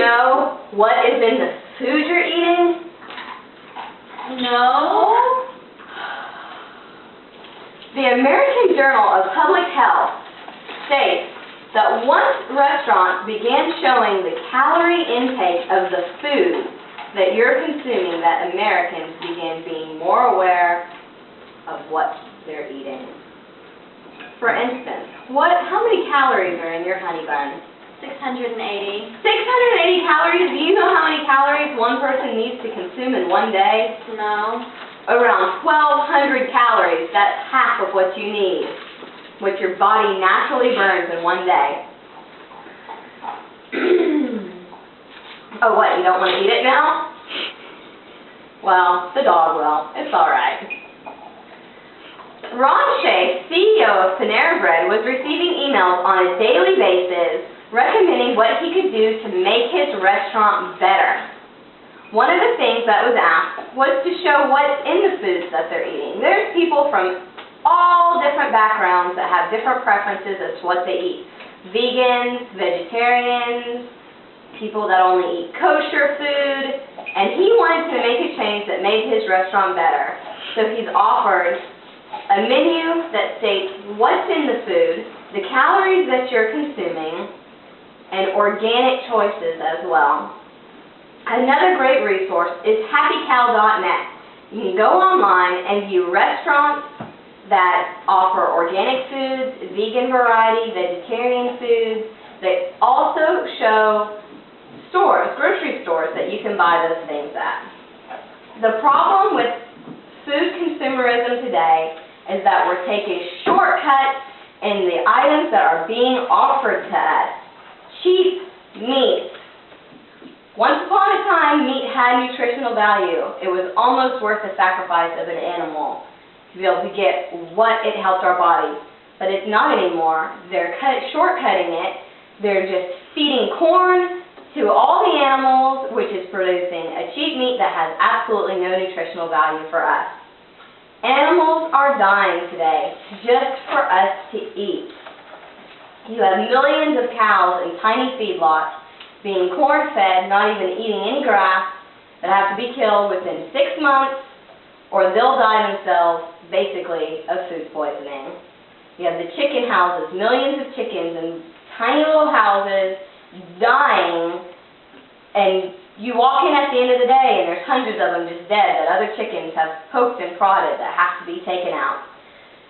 know what is in the food you're eating? No. The American Journal of Public Health states that once restaurants began showing the calorie intake of the food that you're consuming, that Americans began being more aware of what they're eating. For instance, how many calories are in your honey bun? 680. 680 calories? Do you know how many calories one person needs to consume in one day? No. Around 1,200 calories. That's half of what you need, what your body naturally burns in one day. Oh, what, you don't want to eat it now? Well, the dog will. It's all right. Ron Shea, CEO of Panera Bread, was receiving emails on a daily basis recommending what he could do to make his restaurant better. One of the things that was asked was to show what's in the foods that they're eating. There's people from all different backgrounds that have different preferences as to what they eat. Vegans, vegetarians, people that only eat kosher food, and he wanted to make a change that made his restaurant better. So he's offered a menu that states what's in the food, the calories that you're consuming, and organic choices as well. Another great resource is happycow.net. You can go online and view restaurants that offer organic foods, vegan variety, vegetarian foods. They also show stores, grocery stores, that you can buy those things at. The problem with food consumerism today is that we're taking shortcuts in the items that are being offered to us. Cheap meat. Once upon a time, meat had nutritional value. It was almost worth the sacrifice of an animal to be able to get what it helped our bodies. But it's not anymore. They're shortcutting it. They're just feeding corn to all the animals, which is producing a cheap meat that has absolutely no nutritional value for us. Animals are dying today just for us to eat. You have millions of cows in tiny feedlots being corn-fed, not even eating any grass, that have to be killed within 6 months, or they'll die themselves, basically, of food poisoning. You have the chicken houses, millions of chickens in tiny little houses, dying, and you walk in at the end of the day and there's hundreds of them just dead that other chickens have poked and prodded that have to be taken out.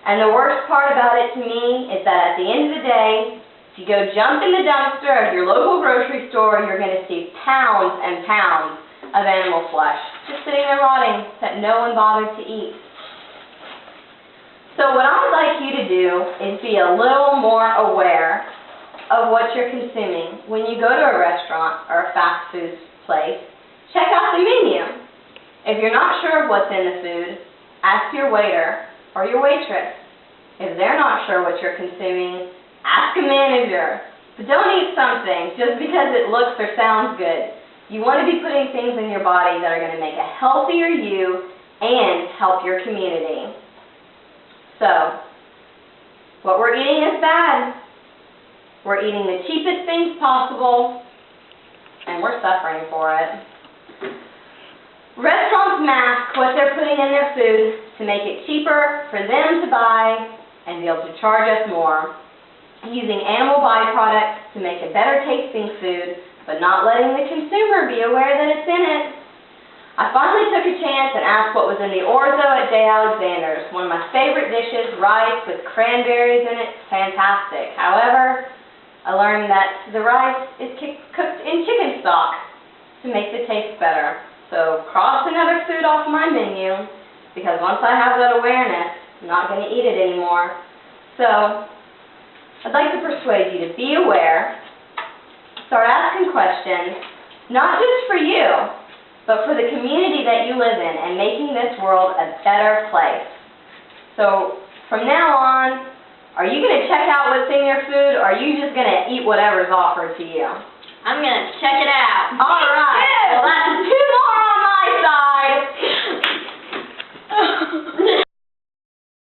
And the worst part about it to me is that at the end of the day, if you go jump in the dumpster of your local grocery store, you're going to see pounds and pounds of animal flesh just sitting there rotting that no one bothered to eat. So what I'd like you to do is be a little more aware of what you're consuming. When you go to a restaurant or a fast food place, check out the menu. If you're not sure of what's in the food, ask your waiter or your waitress. If they're not sure what you're consuming, ask a manager. But don't eat something just because it looks or sounds good. You want to be putting things in your body that are going to make a healthier you and help your community. So, what we're eating is bad. We're eating the cheapest things possible, and we're suffering for it. Restaurants mask what they're putting in their food to make it cheaper for them to buy and be able to charge us more, using animal byproducts to make a better tasting food, but not letting the consumer be aware that it's in it. I finally took a chance and asked what was in the orzo at J. Alexander's. One of my favorite dishes, rice with cranberries in it, fantastic. However, I learned that the rice is cooked in chicken stock to make the taste better. So cross another food off my menu, because once I have that awareness, I'm not going to eat it anymore. So I'd like to persuade you to be aware, start asking questions, not just for you, but for the community that you live in, and making this world a better place. So from now on, are you going to check out what's in your food, or are you just going to eat whatever's offered to you? I'm going to check it out. All right. Well, that's 2